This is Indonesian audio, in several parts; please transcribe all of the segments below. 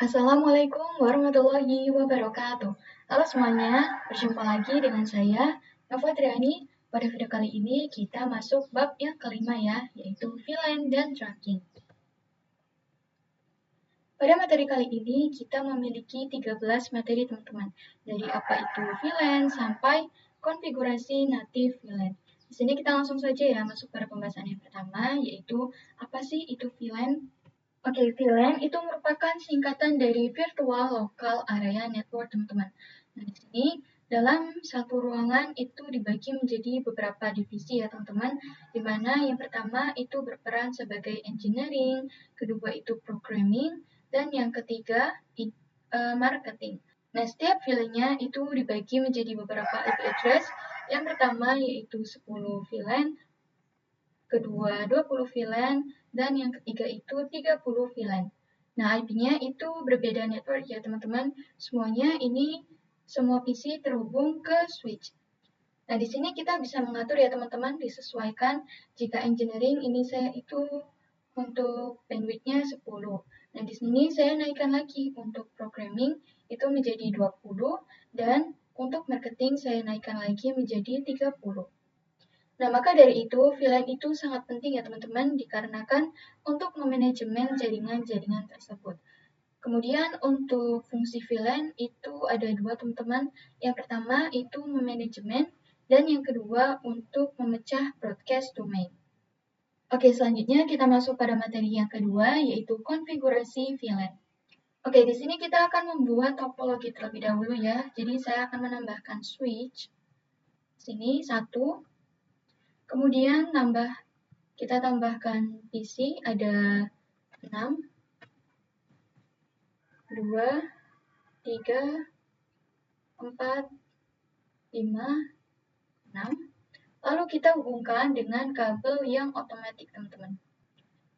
Assalamualaikum warahmatullahi wabarakatuh. Halo semuanya, berjumpa lagi dengan saya, Nova Triani. Pada video kali ini kita masuk bab yang kelima ya, yaitu VLAN dan tracking. Pada materi kali ini kita memiliki 13 materi teman-teman. Dari apa itu VLAN sampai konfigurasi native VLAN. Di sini kita langsung saja ya masuk pada pembahasan yang pertama, yaitu apa sih itu VLAN? Oke, VLAN itu merupakan singkatan dari Virtual Local Area Network, teman-teman. Nah, di sini dalam satu ruangan itu dibagi menjadi beberapa divisi ya, teman-teman. Di mana yang pertama itu berperan sebagai engineering, kedua itu programming, dan yang ketiga marketing. Nah, setiap VLAN-nya itu dibagi menjadi beberapa IP address. Yang pertama yaitu 10 VLAN, kedua 20 VLAN, dan yang ketiga itu 30 VLAN. Nah, IP-nya itu berbeda network ya teman-teman. Semuanya ini semua PC terhubung ke switch. Nah, di sini kita bisa mengatur ya teman-teman, disesuaikan jika engineering ini saya itu untuk bandwidth-nya 10. Nah, di sini saya naikkan lagi untuk programming itu menjadi 20 dan untuk marketing saya naikkan lagi menjadi 30. Nah, maka dari itu, VLAN itu sangat penting ya teman-teman, dikarenakan untuk memanajemen jaringan-jaringan tersebut. Kemudian untuk fungsi VLAN itu ada dua teman-teman. Yang pertama itu memanajemen, dan yang kedua untuk memecah broadcast domain. Oke, selanjutnya kita masuk pada materi yang kedua, yaitu konfigurasi VLAN. Oke, di sini kita akan membuat topologi terlebih dahulu ya. Jadi saya akan menambahkan switch. Sini satu. Kemudian kita tambahkan PC ada 6, 2, 3, 4, 5, 6. Lalu kita hubungkan dengan kabel yang otomatis, teman-teman.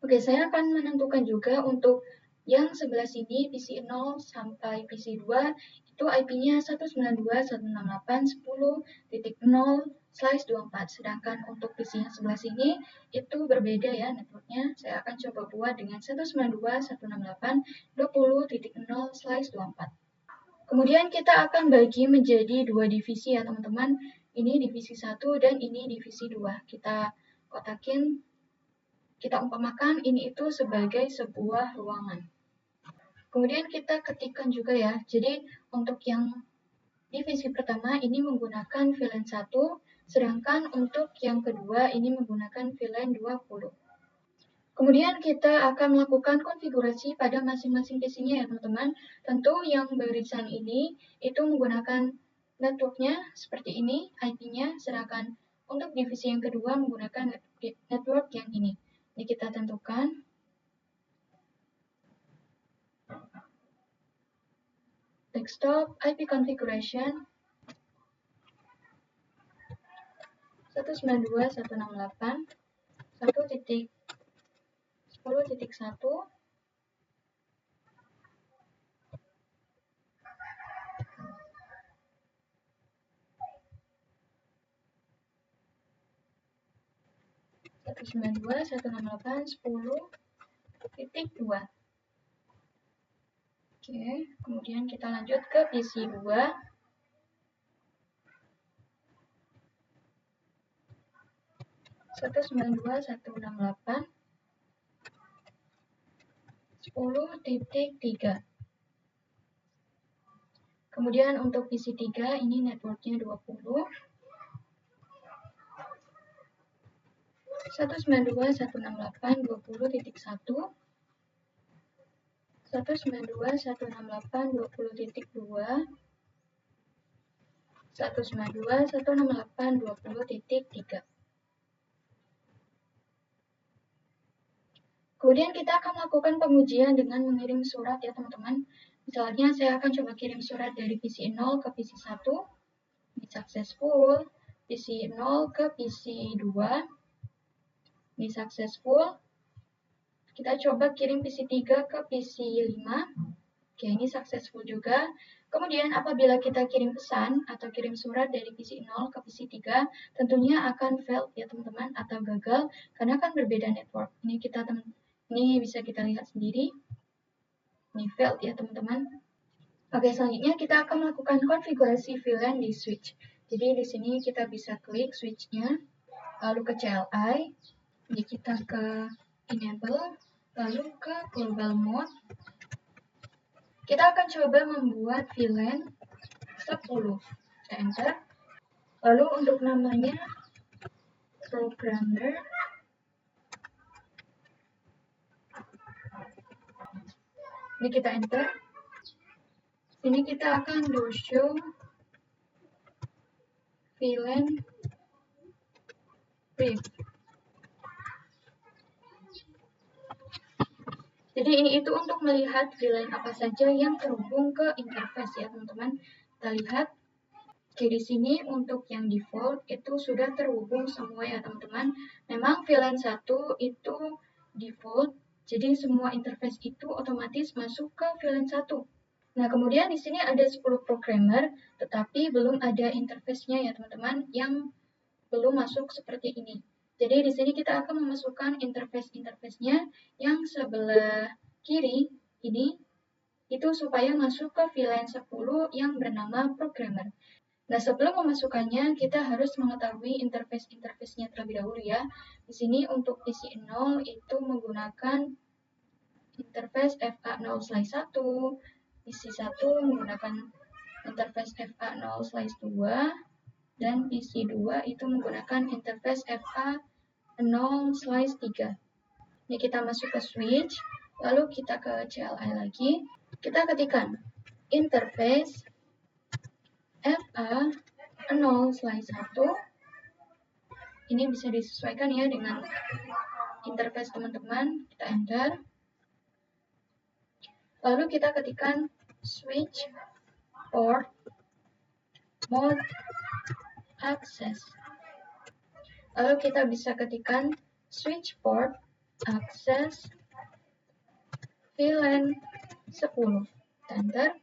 Oke, saya akan menentukan juga untuk yang sebelah sini PC 0 sampai PC 2 itu IP-nya 192.168.10.0/24. Sedangkan untuk PC yang sebelah sini itu berbeda ya networknya. Saya akan coba buat dengan 192.168.20.0/24. Kemudian kita akan bagi menjadi dua divisi ya teman-teman. Ini divisi 1 dan ini divisi 2. Kita kotakin, kita umpamakan ini itu sebagai sebuah ruangan. Kemudian kita ketikkan juga ya. Jadi untuk yang divisi pertama ini menggunakan VLAN 1, sedangkan untuk yang kedua ini menggunakan VLAN 20. Kemudian kita akan melakukan konfigurasi pada masing-masing PC-nya ya teman-teman. Tentu yang barisan ini itu menggunakan networknya seperti ini, IP-nya, sedangkan untuk divisi yang kedua menggunakan network yang ini. Ini kita tentukan. Desktop IP configuration 192.168.1.10.1 192.168.10.2. Oke, kemudian kita lanjut ke PC 2. Satu sembilan dua satu enam delapan 10.3. Kemudian untuk PC 3 ini networknya 20. 192.168.20.1 192.168.20.2 192.168.20.3. Kemudian kita akan melakukan pengujian dengan mengirim surat ya teman-teman. Misalnya saya akan coba kirim surat dari PC 0 ke PC 1. Ini successful. PC 0 ke PC 2. Ini successful. Kita coba kirim PC 3 ke PC 5. Oke, ini successful juga. Kemudian apabila kita kirim pesan atau kirim surat dari PC 0 ke PC 3, tentunya akan failed ya teman-teman atau gagal karena kan berbeda network. Ini bisa kita lihat sendiri. Ini failed ya teman-teman. Oke, selanjutnya kita akan melakukan konfigurasi VLAN di switch. Jadi di sini kita bisa klik switch-nya, lalu ke CLI, jadi kita ke enable, lalu ke global mode. Kita akan coba membuat VLAN 10. Kita enter. Lalu untuk namanya programmer. Ini kita enter. Ini kita akan do show VLAN brief. Jadi ini itu untuk melihat VLAN apa saja yang terhubung ke interface ya teman-teman. Kita lihat. Oke, di sini untuk yang default itu sudah terhubung semua ya teman-teman. Memang VLAN 1 itu default, jadi semua interface itu otomatis masuk ke VLAN 1. Nah, kemudian di sini ada 10 programmer, tetapi belum ada interface-nya ya teman-teman, yang belum masuk seperti ini. Jadi di sini kita akan memasukkan interface-nya yang sebelah kiri ini, itu supaya masuk ke VLAN 10 yang bernama programmer. Nah, sebelum memasukkannya, kita harus mengetahui interface-nya terlebih dahulu ya. Di sini untuk PC0 itu menggunakan interface FA0/1, PC1 menggunakan interface FA0/2, dan PC2 itu menggunakan interface FA0/3. Ini kita masuk ke switch, lalu kita ke CLI lagi. Kita ketikkan interface FA0/1. Ini bisa disesuaikan ya dengan interface teman-teman. Kita enter. Lalu kita ketikkan switch port mode access. Lalu kita bisa ketikkan switch port access VLAN 10. Enter.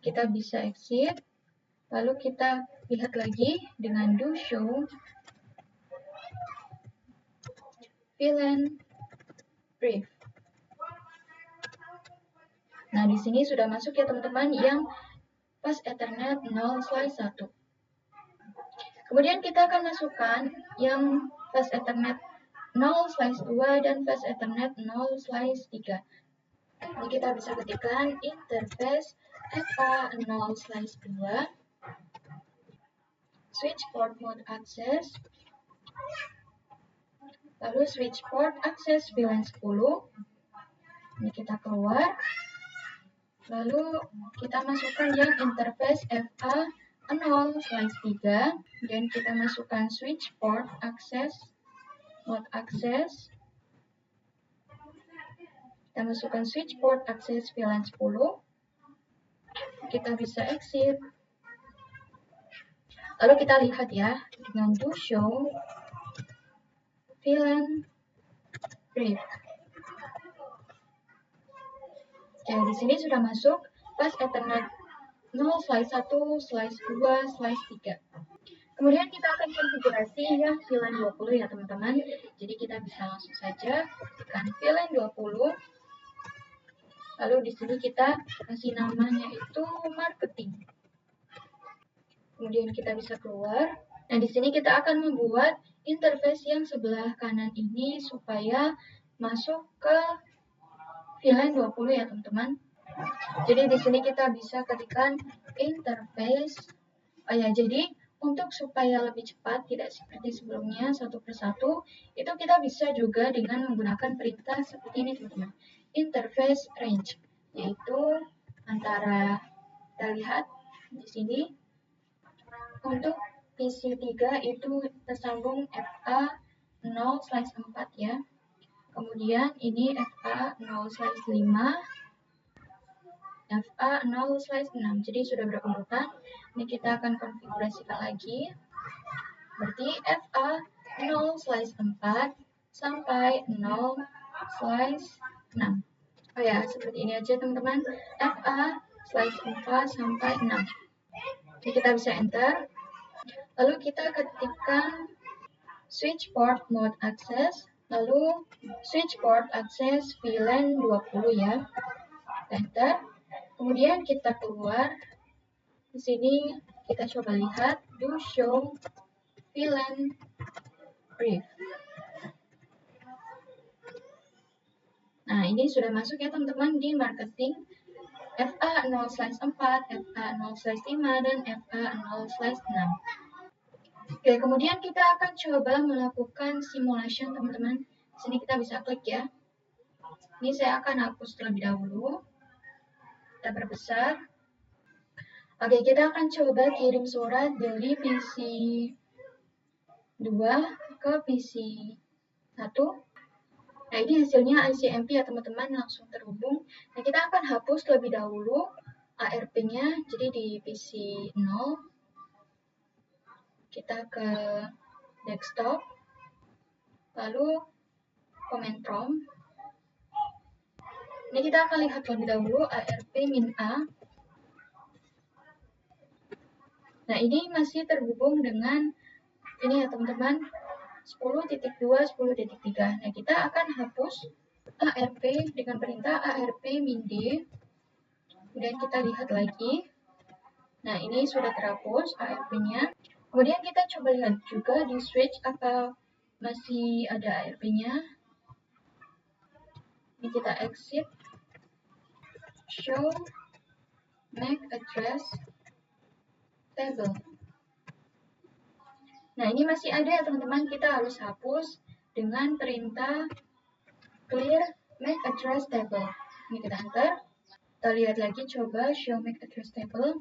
Kita bisa exit. Lalu kita lihat lagi dengan do show VLAN brief. Nah, di sini sudah masuk ya teman-teman yang pas Ethernet 0/1. Kemudian kita akan masukkan yang pas Ethernet 0/2 dan pas Ethernet 0/3. Ini kita bisa ketikkan interface FA0/2 switch port mode access, lalu switch port access VLAN 10. Ini kita keluar. Lalu kita masukkan yang interface FA0/3 dan kita masukkan switch port access mode access. Kita masukkan switch port access VLAN 10. Kita bisa exit. Lalu kita lihat ya dengan do show VLAN brief. Oke, di sini sudah masuk pas Ethernet 0/1/2/3. Kemudian kita akan konfigurasi yang VLAN 20 ya teman-teman. Jadi kita bisa langsung saja tekan VLAN 20. Lalu di sini kita kasih namanya itu marketing. Kemudian kita bisa keluar. Nah, di sini kita akan membuat interface yang sebelah kanan ini supaya masuk ke VLAN 20 ya teman-teman. Jadi di sini kita bisa ketikkan interface. Oh ya, jadi untuk supaya lebih cepat, tidak seperti sebelumnya satu persatu, itu kita bisa juga dengan menggunakan perintah seperti ini teman-teman. Interface range, yaitu antara, kita lihat di sini, untuk PC3 itu tersambung FA0/4 ya. Kemudian ini FA0/5, FA0/6. Jadi sudah berurutan. Ini kita akan konfigurasikan lagi. Berarti FA0/4 sampai 0/6. Oh ya, seperti ini aja teman-teman. FA/4 sampai 6. Jadi kita bisa enter. Lalu kita ketikkan switch port mode access. Lalu switch port access VLAN 20 ya. Kita Enter. Kemudian kita keluar. Di sini kita coba lihat do show VLAN brief. Nah, ini sudah masuk ya teman-teman di marketing FA 0/4, FA 0/5, dan FA 0/6. Oke, kemudian kita akan coba melakukan simulation teman-teman. Di sini kita bisa klik ya. Ini saya akan hapus terlebih dahulu. Kita perbesar. Oke, kita akan coba kirim surat dari PC 2 ke PC 1. Nah, ini hasilnya ICMP ya teman-teman, langsung terhubung. Nah, kita akan hapus terlebih dahulu ARP-nya, jadi di PC 0. Kita ke desktop, lalu command prompt. Ini kita akan lihat terlebih dahulu ARP-A. Nah, ini masih terhubung dengan ini ya teman-teman, 10.2, 10.3. Nah, kita akan hapus ARP dengan perintah ARP-D. Kemudian kita lihat lagi. Nah, ini sudah terhapus ARP-nya. Kemudian kita coba lihat juga di switch apa masih ada ARP-nya. Ini kita exit. Show MAC address table. Nah, ini masih ada ya teman-teman, kita harus hapus dengan perintah clear MAC address table. Ini kita enter. Kita lihat lagi, coba show MAC address table.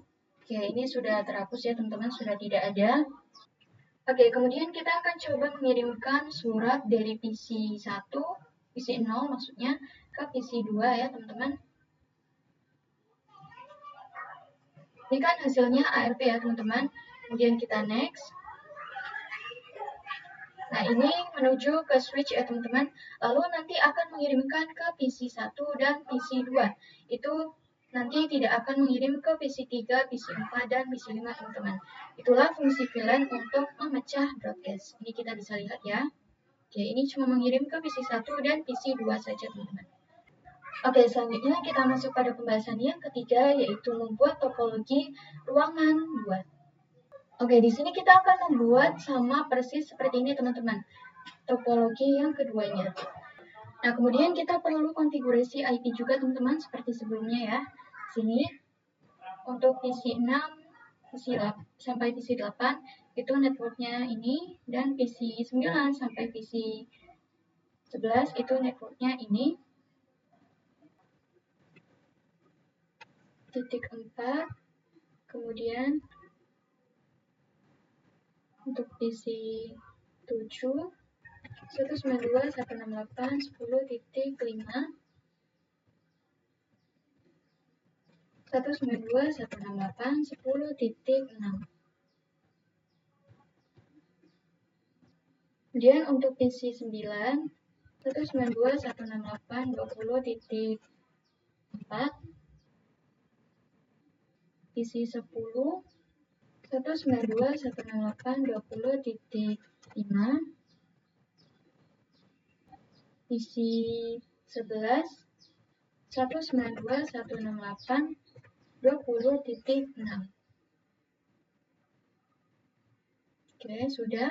Oke, ini sudah terhapus ya teman-teman, sudah tidak ada. Oke, kemudian kita akan coba mengirimkan surat dari PC 1, PC 0 maksudnya, ke PC 2 ya teman-teman. Ini kan hasilnya ARP ya teman-teman. Kemudian kita next. Nah, ini menuju ke switch ya teman-teman. Lalu nanti akan mengirimkan ke PC 1 dan PC 2. Itu nanti tidak akan mengirim ke PC 3, PC 4, dan PC 5 teman-teman. Itulah fungsi VLAN untuk memecah broadcast. Ini kita bisa lihat ya. Oke, ini cuma mengirim ke PC 1 dan PC 2 saja teman-teman. Oke, selanjutnya kita masuk pada pembahasan yang ketiga, yaitu membuat topologi ruangan 2. Oke, di sini kita akan membuat sama persis seperti ini teman-teman. Topologi yang keduanya. Nah, kemudian kita perlu konfigurasi IP juga teman-teman seperti sebelumnya ya. Sini untuk PC 6 PC 8, sampai PC 8 itu networknya ini, dan PC 9 sampai PC 11 itu networknya ini. Titik 4, kemudian untuk PC 7 192.168.10.5 192.168.10.6. Kemudian untuk PC 9 192.168.20.4, PC 10 192.168.20.5, PC 11 192.168.20.6. Oke, sudah.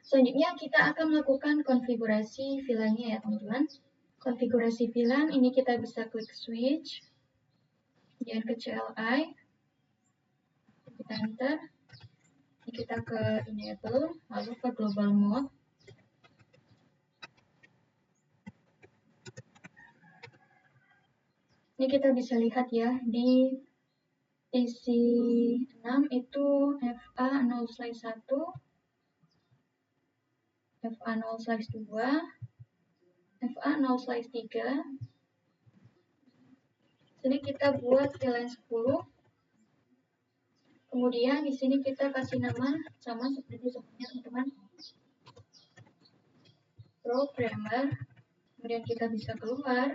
Selanjutnya kita akan melakukan konfigurasi VLAN-nya ya teman-teman. Konfigurasi VLAN ini kita bisa klik switch, kemudian ke CLI, kita enter, ini kita ke enable, lalu ke global mode. Ini kita bisa lihat ya, di PC 6 itu FA 0/1, FA 0/2, FA 0/3. Sini kita buat VLAN 10. Kemudian di sini kita kasih nama sama seperti sebelumnya teman-teman. Programmer. Kemudian kita bisa keluar.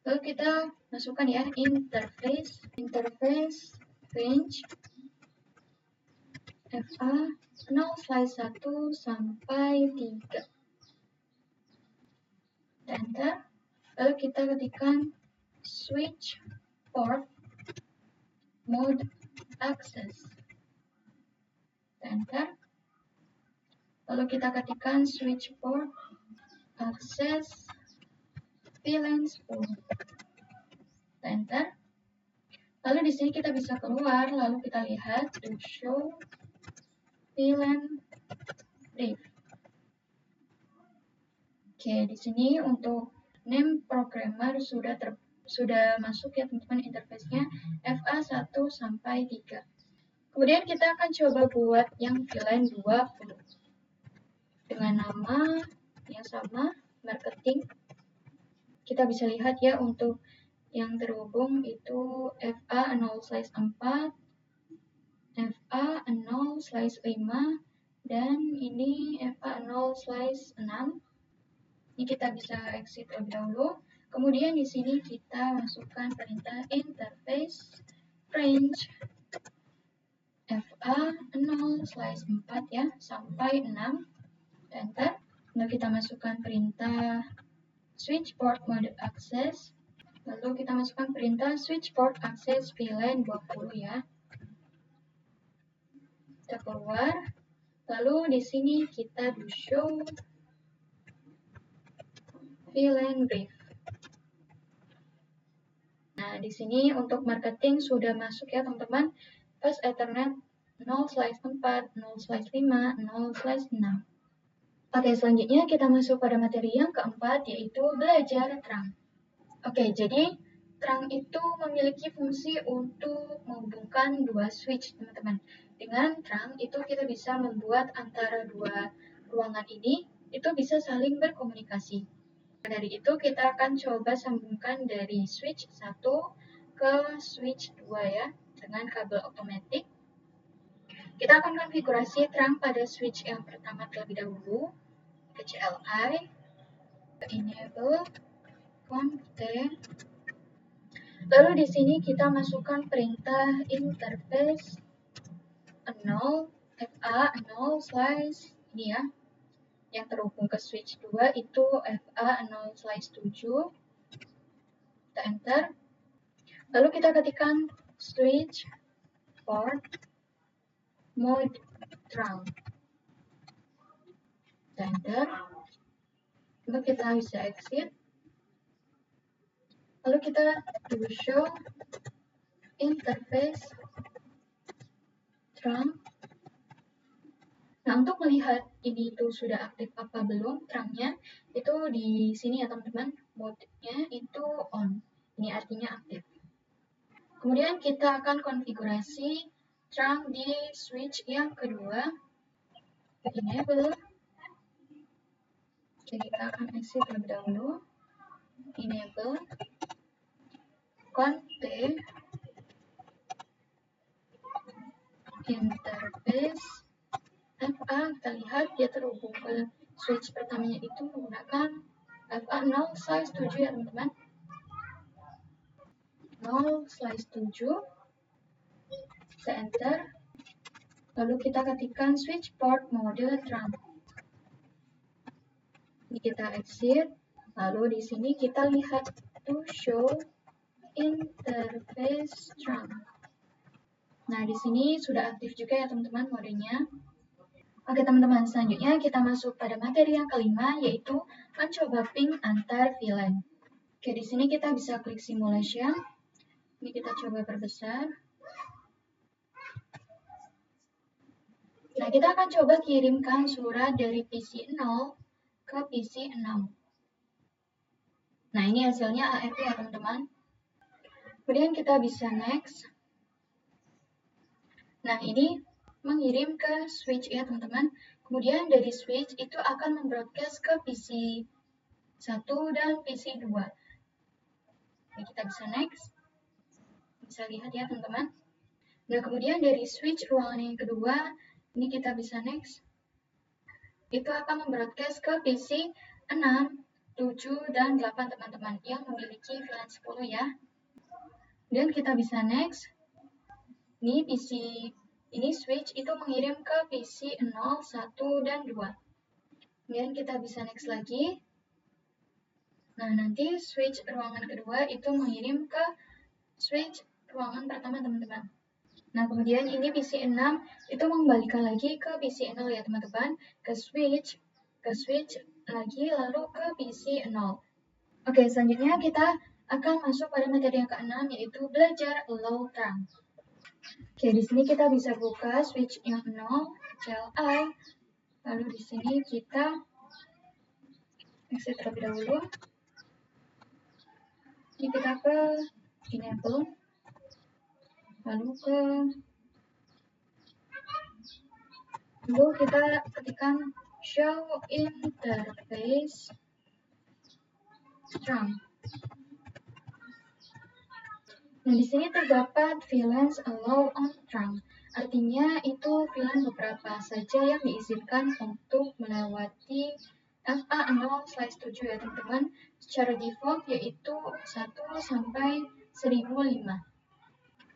Lalu kita masukkan ya interface range FA 0/1 sampai 3. Enter. Lalu kita ketikkan switch port mode access. Enter. Lalu kita ketikkan switch port access VLAN 10. Enter. Lalu di sini kita bisa keluar, lalu kita lihat to show VLAN brief. Oke, di sini untuk name programmer sudah masuk ya teman-teman, interface-nya FA1 sampai 3. Kemudian kita akan coba buat yang VLAN 20 dengan nama yang sama, marketing. Kita bisa lihat ya untuk yang terhubung itu FA0/4, FA0/5, dan ini FA0/6. Ini kita bisa exit terlebih dahulu. Kemudian di sini kita masukkan perintah interface range FA0/4 ya sampai 6. Enter. Lalu kita masukkan perintah switch port mode access. Lalu kita masukkan perintah switch port access VLAN 20 ya. Kita keluar. Lalu di sini kita do show VLAN brief. Nah, di sini untuk marketing sudah masuk ya teman-teman. Fast Ethernet 0/4, 0/5, 0/6. Oke, selanjutnya kita masuk pada materi yang keempat, yaitu belajar terang. Oke, jadi terang itu memiliki fungsi untuk menghubungkan dua switch, teman-teman. Dengan terang itu kita bisa membuat antara dua ruangan ini itu bisa saling berkomunikasi. Dari itu kita akan coba sambungkan dari switch 1 ke switch 2 ya, dengan kabel otomatis. Kita akan konfigurasi terang pada switch yang pertama terlebih dahulu. Ke CLI, enable, conf-t. Lalu di sini kita masukkan perintah interface 0, FA0/ ini ya, yang terhubung ke switch 2 itu FA0/7. Kita enter. Lalu kita ketikkan switch port mode terang. Enter. Lalu kita bisa exit. Lalu kita do show interface terang. Nah, untuk melihat ini itu sudah aktif apa belum terangnya, itu di sini ya teman-teman, mode-nya itu on. Ini artinya aktif. Kemudian kita akan konfigurasi terang di switch yang kedua. Enable. Jadi kita akan exit terlebih dahulu. Enable. Conf-t. Interface FA, kita lihat dia terhubung ke switch pertamanya itu menggunakan FA0/7 ya teman-teman. 0/7. Kita enter. Lalu kita ketikkan switch port mode terang. Ini kita exit. Lalu di sini kita lihat to show interface terang. Nah, di sini sudah aktif juga ya teman-teman modenya. Oke teman-teman, selanjutnya kita masuk pada materi yang kelima, yaitu mencoba ping antar VLAN. Oke, di sini kita bisa klik simulation. Ini kita coba perbesar. Nah, kita akan coba kirimkan surat dari PC 0 ke PC 6. Nah, ini hasilnya ARP ya teman-teman. Kemudian kita bisa next. Nah, ini mengirim ke switch ya teman-teman. Kemudian dari switch itu akan membroadcast ke PC 1 dan PC 2. Jadi kita bisa next. Bisa lihat ya teman-teman. Nah, kemudian dari switch ruangan yang kedua, ini kita bisa next. Itu akan membroadcast ke PC 6, 7, dan 8 teman-teman yang memiliki VLAN 10 ya. Dan kita bisa next. Ini PC, ini switch itu mengirim ke PC 0, 1, dan 2. Kemudian kita bisa next lagi. Nah, nanti switch ruangan kedua itu mengirim ke switch ruangan pertama, teman-teman. Nah, kemudian ini PC6 itu mengembalikan lagi ke PC0 ya, teman-teman. Ke switch lagi, lalu ke PC0. Oke, selanjutnya kita akan masuk pada materi yang ke-6, yaitu belajar low term. Oke, di sini kita bisa buka switch yang 0, CLI. Lalu di sini kita exit terlebih dahulu. Ini kita ke enable. Lalu kita ketikkan show interface term. Nah, di sini terdapat VLAN allow on trunk. Artinya itu VLAN beberapa saja yang diizinkan untuk melewati FA0/7 ya, teman-teman. Secara default yaitu 1 sampai 1005.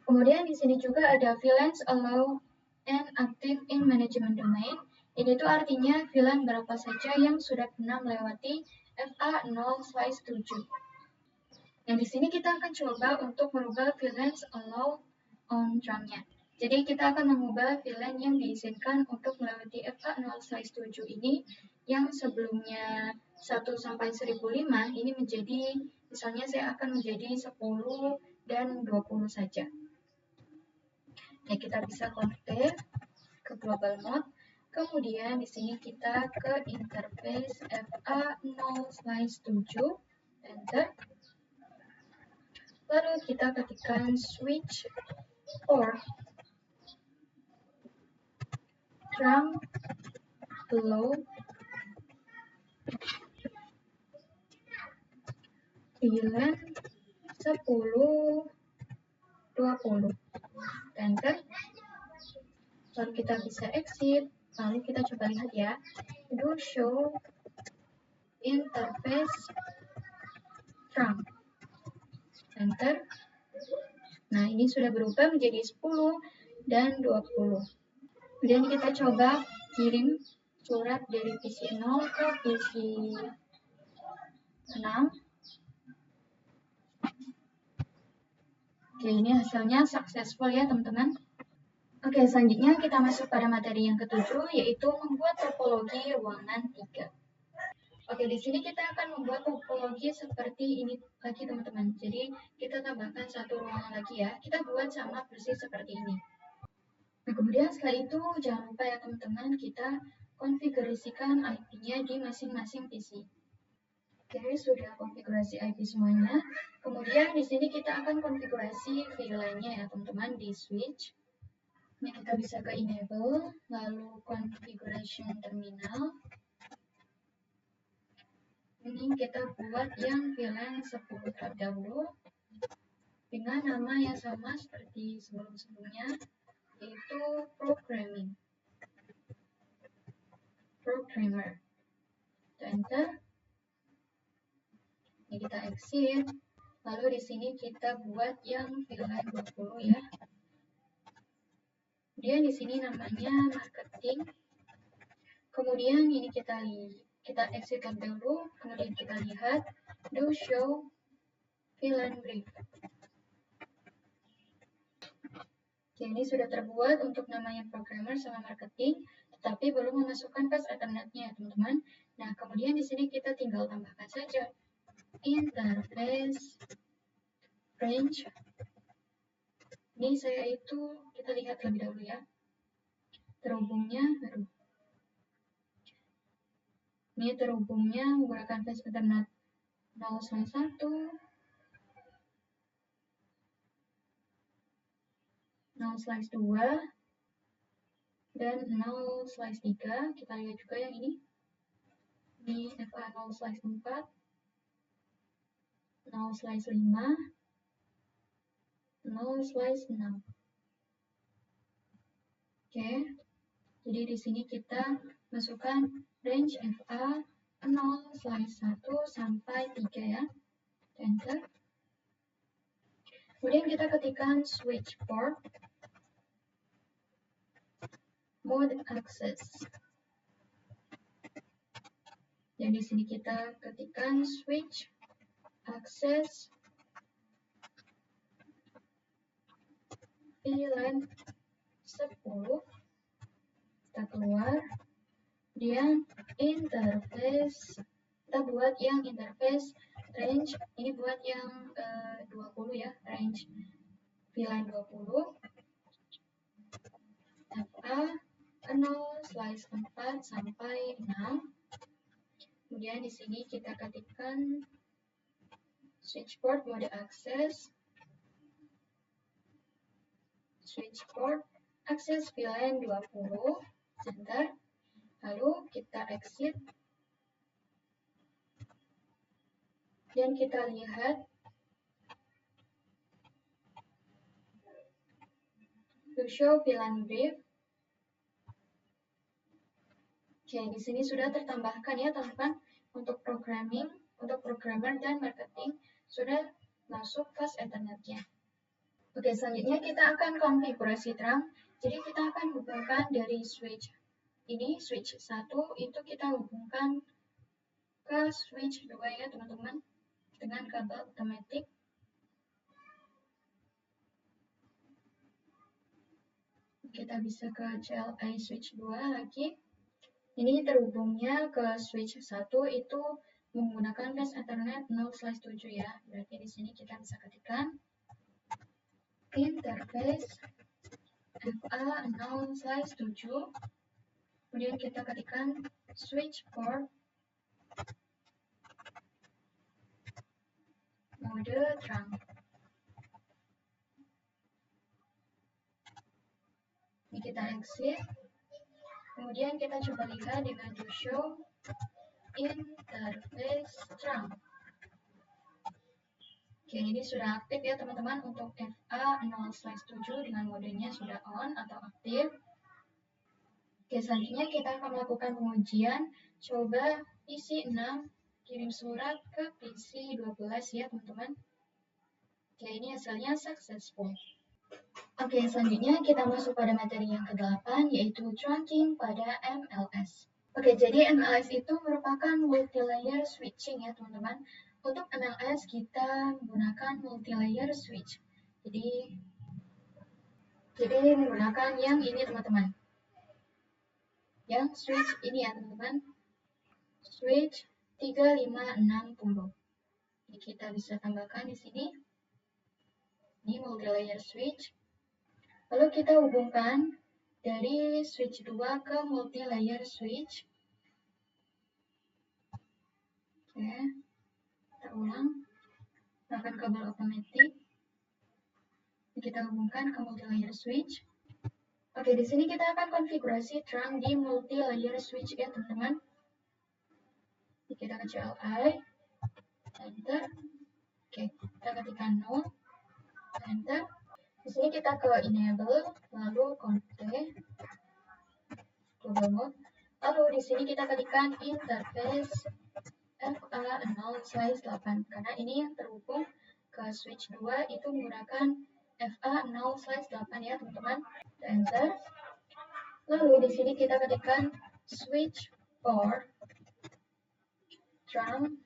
Kemudian di sini juga ada VLAN allow and active in management domain. Ini itu artinya VLAN berapa saja yang sudah pernah melewati FA0/7. Nah, di sini kita akan coba untuk merubah VLAN allow on drumnya. Jadi kita akan mengubah VLAN yang diizinkan untuk melewati FA0/7 ini yang sebelumnya 1 sampai 1005 ini menjadi, misalnya saya akan menjadi 10 dan 20 saja. Nah, kita bisa konfig ke global mode. Kemudian di sini kita ke interface FA0/7, enter. Lalu kita ketikkan switch port drum below VLAN 1020, enter. Lalu kita bisa exit. Lalu kita coba lihat ya, do show interface drum, enter. Nah, ini sudah berubah menjadi 10 dan 20. Kemudian kita coba kirim surat dari PC0 ke PC6. Oke, ini hasilnya successful ya, teman-teman. Oke, selanjutnya kita masuk pada materi yang ke-7, yaitu membuat topologi ruangan 3. Oke, di sini kita akan membuat topologi seperti ini lagi, teman-teman. Jadi, kita tambahkan satu ruangan lagi ya. Kita buat sama persis seperti ini. Nah, kemudian setelah itu, jangan lupa ya, teman-teman, kita konfigurasikan IP-nya di masing-masing PC. Oke, sudah konfigurasi IP semuanya. Kemudian di sini kita akan konfigurasi VLAN-nya ya, teman-teman, di switch. Ini kita bisa ke enable, lalu configuration terminal. Ini kita buat yang VLAN 10 terlebih dahulu dengan nama yang sama seperti sebelum-sebelumnya, yaitu programmer. Enter. Ini kita exit. Lalu di sini kita buat yang VLAN 20 ya. Kemudian di sini namanya marketing. Kemudian ini kita exit dulu. Kemudian kita lihat do show VLAN brief. Oke, ini sudah terbuat untuk namanya programmer sama marketing, tetapi belum memasukkan path alternate-nya ya, teman-teman. Nah, kemudian di sini kita tinggal tambahkan saja interface range. Ini kita lihat lebih dahulu ya. Terhubungnya, ini terhubungnya menggunakan path alternate 0/1, 0/2, dan 0/3. Kita lihat juga yang ini. Ini FA 0/4, 0/5, 0/6. Oke, jadi di sini kita masukkan range FA 0/1 sampai 3 ya. Enter. Kemudian kita ketikkan switch port mode access. Dan di sini kita ketikkan switch akses VLAN 10, kita keluar, kemudian interface, kita buat yang interface range, ini buat yang 20 ya, range VLAN 20, FA 0/4 sampai 6. Kemudian di sini kita ketikkan switch port mode akses, switch port akses VLAN 20, enter. Lalu kita exit dan kita lihat to show VLAN brief. Oke, di sini sudah tertambahkan ya teman-teman untuk programming, untuk programmer dan marketing sudah masuk fast Ethernetnya. Oke, selanjutnya kita akan konfigurasi terang. Jadi kita akan hubungkan dari switch ini, switch 1 itu kita hubungkan ke switch 2 ya teman-teman dengan kabel otomatis. Kita bisa ke CLI switch 2 lagi. Ini terhubungnya ke switch 1 itu menggunakan fast Ethernet 0/7 ya. Berarti di sini kita bisa ketikkan interface FA 0/7. Kemudian kita ketikkan switch port mode terang. Ini kita exit. Kemudian kita coba lihat dengan to show interface terang. Oke, ini sudah aktif ya teman-teman untuk FA 0/7 dengan modenya sudah on atau aktif. Oke, selanjutnya kita akan melakukan pengujian. Coba PC 6 kirim surat ke PC 12 ya teman-teman. Oke, ini hasilnya successful. Oke, selanjutnya kita masuk pada materi yang ke-8 yaitu trunking pada MLS. Oke, jadi MLS itu merupakan multi-layer switching ya teman-teman. Untuk MLS kita menggunakan multi-layer switch. Jadi menggunakan yang ini teman-teman. Yang switch ini ya teman-teman, switch 3560. Jadi kita bisa tambahkan di sini. Ini multi-layer switch. Lalu kita hubungkan dari switch 2 ke multi-layer switch. Oke, kita ulang. Gunakan kabel otomatis. Kita hubungkan ke multi-layer switch. Oke, di sini kita akan konfigurasi terang di multi-layer switch ya teman-teman. Kita ke CLI, enter. Oke, kita ketikkan 0, enter. Di sini kita ke enable, lalu config, global mode. Lalu di sini kita ketikkan interface FA 0/8 karena ini yang terhubung ke switch 2 itu menggunakan FA 0/8 ya teman-teman. Enter. Lalu di sini kita ketikkan switch port terang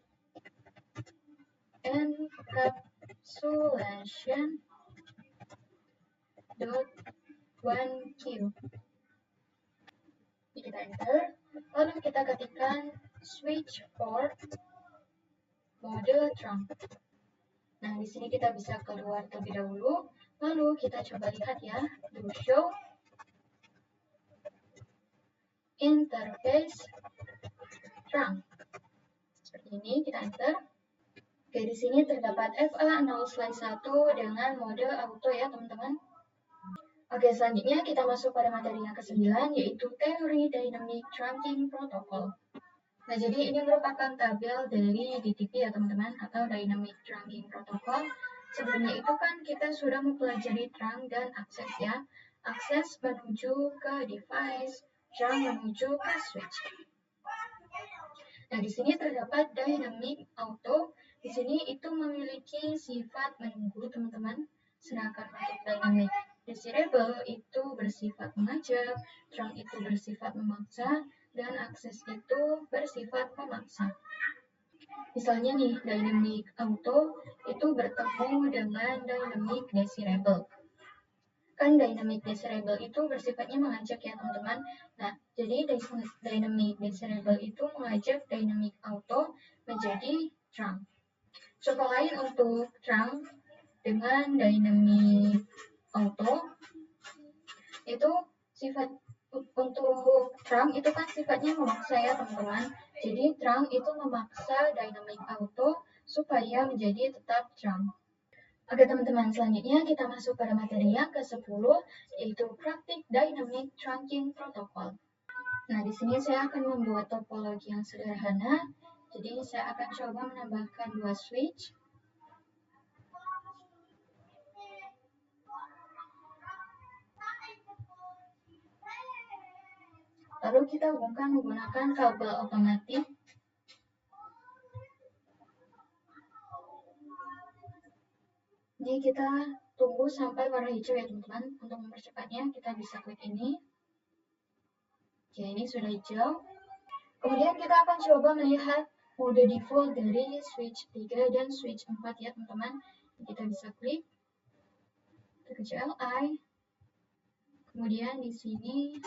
encapsulation .1q. Kita enter. Lalu kita ketikkan switch port mode terang. Nah, di sini kita bisa keluar terlebih dahulu. Lalu kita coba lihat ya, to show interface terang. Seperti ini, kita enter. Oke, di sini terdapat FA 0/1 dengan mode auto ya, teman-teman. Oke, selanjutnya kita masuk pada materi yang ke-9, yaitu teori Dynamic Trunking Protocol. Nah, jadi ini merupakan tabel dari DTP ya, teman-teman, atau Dynamic Trunking Protocol. Sebelumnya itu kan kita sudah mempelajari trunk dan akses ya. Akses menuju ke device, trunk menuju ke switch. Nah, di sini terdapat dynamic auto. Di sini itu memiliki sifat menunggu, teman-teman. Sedangkan untuk dynamic desirable itu bersifat mengajak, trunk itu bersifat memaksa, dan akses itu bersifat memaksa. Misalnya nih, dynamic auto itu bertemu dengan dynamic desirable. Kan dynamic desirable itu bersifatnya mengajak ya teman-teman. Nah, jadi dynamic desirable itu mengajak dynamic auto menjadi trunk. Contoh lain untuk trunk dengan dynamic auto itu sifat untuk trunk itu kan sifatnya memaksa ya teman-teman. Jadi trunk itu memaksa dynamic auto supaya menjadi tetap trunk. Oke teman-teman, selanjutnya kita masuk pada materi yang ke-10 yaitu praktik dynamic trunking protocol. Nah, di sini saya akan membuat topologi yang sederhana. Jadi saya akan coba menambahkan 2 switch. Lalu kita hubungkan menggunakan kabel otomatis. Jadi kita tunggu sampai warna hijau ya teman-teman. Untuk mempercepatnya kita bisa klik ini. Oke, ini sudah hijau. Kemudian kita akan coba melihat mode default dari switch 3 dan switch 4 ya teman-teman. Kita bisa klik ke CLI. Kemudian di sini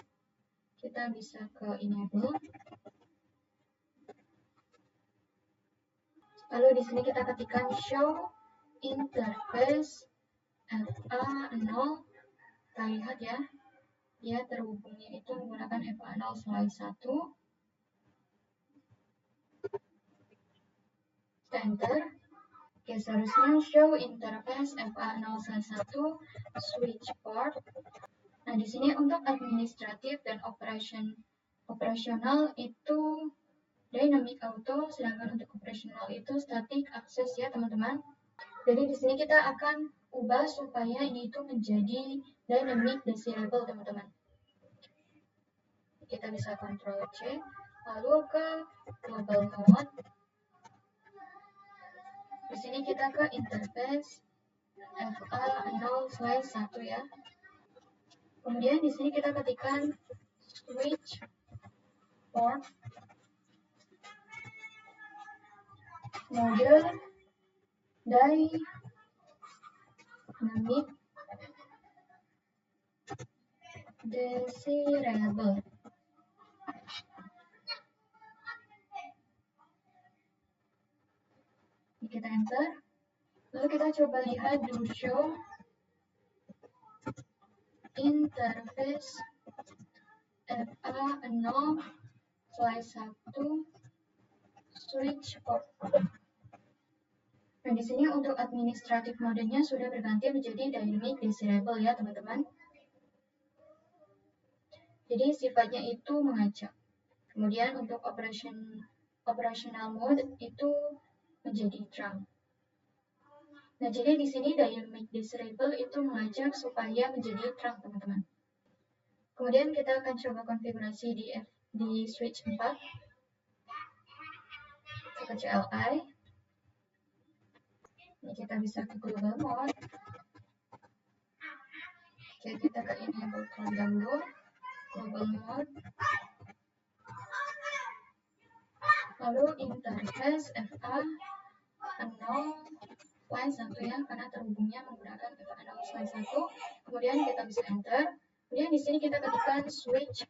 kita bisa ke enable. Lalu di sini kita ketikkan show interface FA0. Kita lihat ya, dia terhubungnya itu menggunakan FA0/1. Kita enter. Oke, seharusnya show interface FA0/1 switch port. Nah, di sini untuk administratif dan operasional itu dynamic auto, sedangkan untuk operasional itu static access ya teman-teman. Jadi di sini kita akan ubah supaya ini itu menjadi dynamic desirable teman-teman. Kita bisa Ctrl C, lalu ke global mode. Di sini kita ke interface FA0/1 ya. Kemudian di sini kita ketikkan switch port mode dynamic desirable. Kita enter. Lalu kita coba lihat do show interface FA0/1 switch port. Nah, di sini untuk administratif modenya sudah berganti menjadi dynamic desirable ya, teman-teman. Jadi sifatnya itu mengajak. Kemudian untuk operational mode itu menjadi trunk. Nah, jadi di sini dynamic desirable itu mengajak supaya menjadi trunk, teman-teman. Kemudian kita akan coba konfigurasi di switch 4. Kita CLI. Ini kita bisa ke global mode. Oke, kita ke enable terlebih dahulu. Global mode. Lalu interface FA0/1 ya, karena terhubungnya menggunakan FA0/1. Kemudian kita bisa enter. Kemudian di sini kita ketikkan switch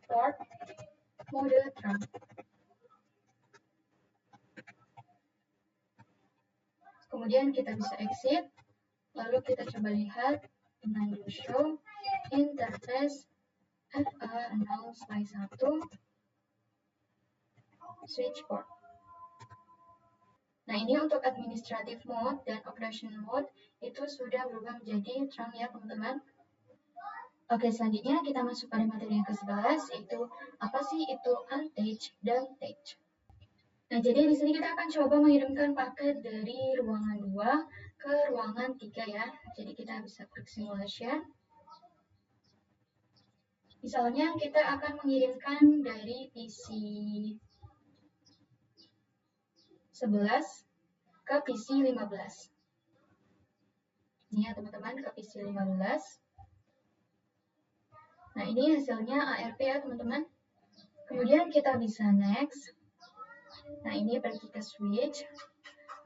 port mode trunk. Kemudian kita bisa exit. Lalu kita coba lihat dengan do show interface FA0/1 switch port. Nah, ini untuk administrative mode dan operation mode itu sudah berubah menjadi trunk ya teman-teman. Oke, selanjutnya kita masuk pada materi yang ke-11 yaitu apa sih itu untouched dan touched. Nah, jadi di sini kita akan coba mengirimkan paket dari ruangan 2 ke ruangan 3 ya. Jadi kita bisa klik simulation. Misalnya kita akan mengirimkan dari PC 11 ke PC 15. Ini ya teman-teman, ke PC 15. Nah, ini hasilnya ARP ya teman-teman. Kemudian kita bisa next. Nah, Nah, ini pergi ke switch.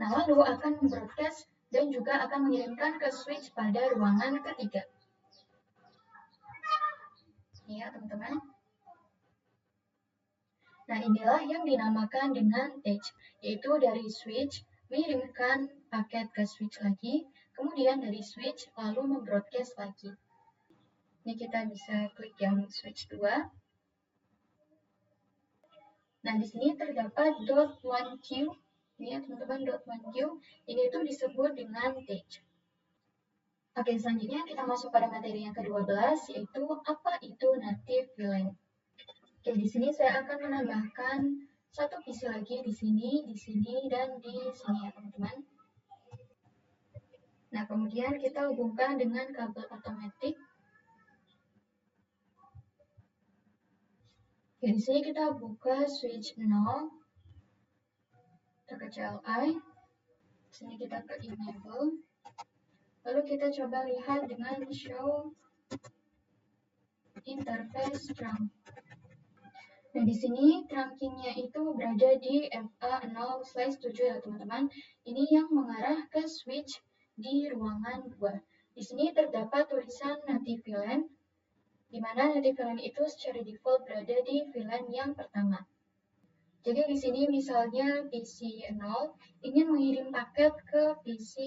Nah, lalu akan broadcast dan juga akan mengirimkan ke switch pada ruangan ketiga. Ini ya, teman-teman. Nah, inilah yang dinamakan dengan stage, yaitu dari switch mengirimkan paket ke switch lagi, kemudian dari switch lalu membroadcast lagi. Ini kita bisa klik yang switch 2. Nah, di sini terdapat .1Q. Ini ya, teman-teman, .1Q. Ini itu disebut dengan stage. Oke, selanjutnya kita masuk pada materi yang ke-12, yaitu apa itu native VLAN. Oke, di sini saya akan menambahkan satu PC lagi di sini, dan di sini ya, teman-teman. Nah, kemudian kita hubungkan dengan kabel otomatis. Oke, di sini kita buka switch 0, kita ke CLI, di sini kita ke enable, lalu kita coba lihat dengan show interface trunk. Nah, di sini trunkingnya itu berada di FA0/7 ya, teman-teman. Ini yang mengarah ke switch di ruangan 2. Di sini terdapat tulisan native VLAN, di mana native VLAN itu secara default berada di VLAN yang pertama. Jadi di sini misalnya PC 0 ingin mengirim paket ke PC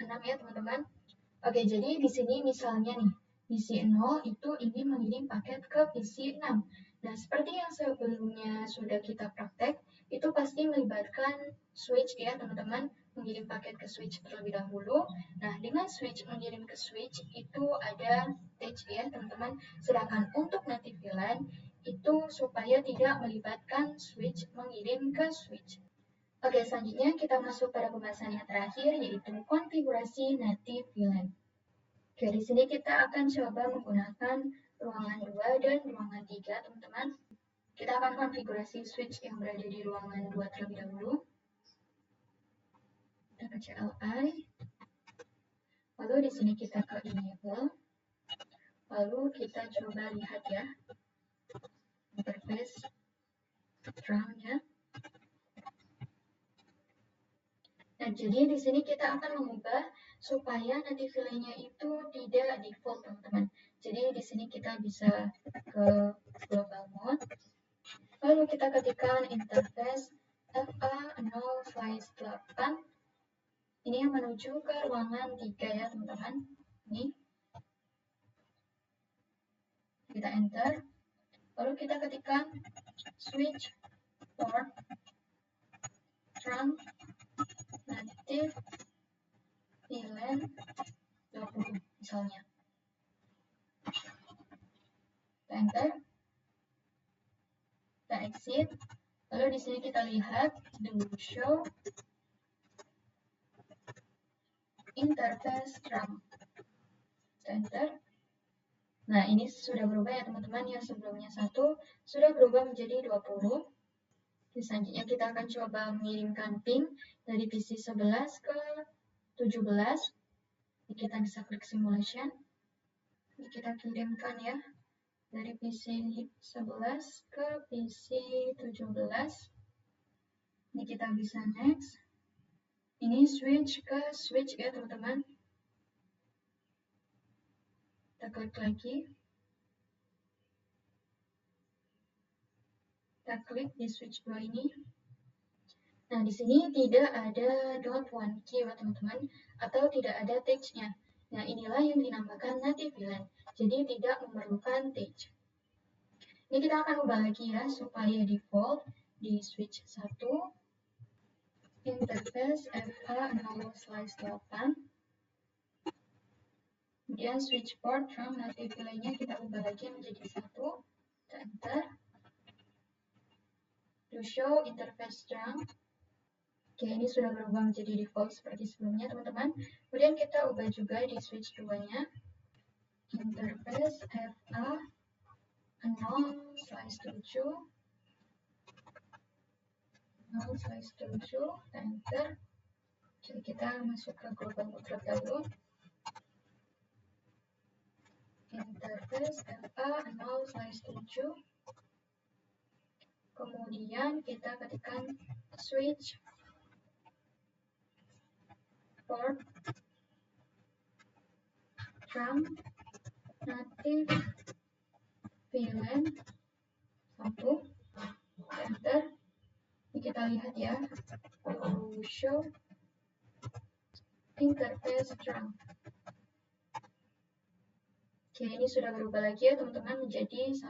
6 ya, teman-teman. Oke, jadi di sini misalnya nih, PC 0 itu ingin mengirim paket ke PC 6. Nah, seperti yang sebelumnya sudah kita praktek, itu pasti melibatkan switch ya, teman-teman, mengirim paket ke switch terlebih dahulu. Nah, dengan switch mengirim ke switch itu ada stage ya, teman-teman. Sedangkan untuk native VLAN itu supaya tidak melibatkan switch mengirim ke switch. Oke, selanjutnya kita masuk pada pembahasan yang terakhir, yaitu konfigurasi native VLAN. Oke, di sini kita akan coba menggunakan ruangan 2 dan ruangan 3, teman-teman. Kita akan konfigurasi switch yang berada di ruangan 2 terlebih dahulu. Kita ke CLI. Lalu di sini kita ke enable. Lalu kita coba lihat ya, interface trunk-nya. Nah, jadi di sini kita akan mengubah supaya native VLAN-nya itu tidak default, teman-teman. Jadi di sini kita bisa ke global mode. Lalu kita ketikkan interface FA0/8. Ini yang menuju ke ruangan 3 ya, teman-teman. Ini. Kita enter. Lalu kita ketikkan switch port trunk native VLAN 20 misalnya. Kita enter. Kita exit. Lalu di sini kita lihat do show interface trunk. Kita enter. Nah, ini sudah berubah ya, teman-teman. Yang sebelumnya 1 sudah berubah menjadi 20. Selanjutnya kita akan coba mengirimkan ping dari PC 11 ke 17. Kita bisa klik simulation. Ini kita kirimkan ya, dari PC 11 ke PC 17. Ini kita bisa next. Ini switch ke switch ya, teman-teman. Kita klik lagi. Kita klik di switch 2 ini. Nah, di sini tidak ada .1Q ya, teman-teman, atau tidak ada tag-nya. Nah, inilah yang dinamakan native VLAN. Jadi tidak memerlukan tag. Ini kita akan ubah lagi ya, supaya default di switch 1, interface FA0/8. Kemudian switch port trunk native VLAN-nya kita ubah lagi menjadi 1. Kita enter. To show interface trunk. Oke, ini sudah berubah menjadi default seperti sebelumnya, teman-teman. Kemudian kita ubah juga di switch 2-nya. Interface FA0/7. 0/7. Enter. Jadi kita masuk ke global mode dahulu. Interface FA0/7. Kemudian kita ketikkan switch port trunk native VLAN 1, enter. Ini kita lihat ya, to show interface trunk. Oke, ini sudah berubah lagi ya teman-teman menjadi 1.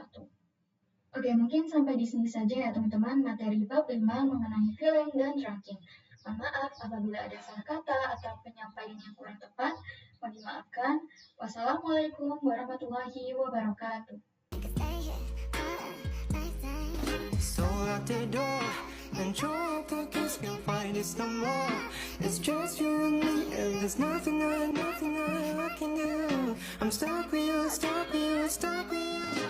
Oke, mungkin sampai di sini saja ya teman-teman materi bab 5 mengenai VLAN dan trunking. Mohon maaf apabila ada salah kata atau penyampaian yang kurang tepat, mohon dimaafkan. Wassalamualaikum warahmatullahi wabarakatuh. So out the door and your pockets can't find it no more. It's just you and me, and there's nothing I can do. I'm stuck with you, stuck with you, stuck with you.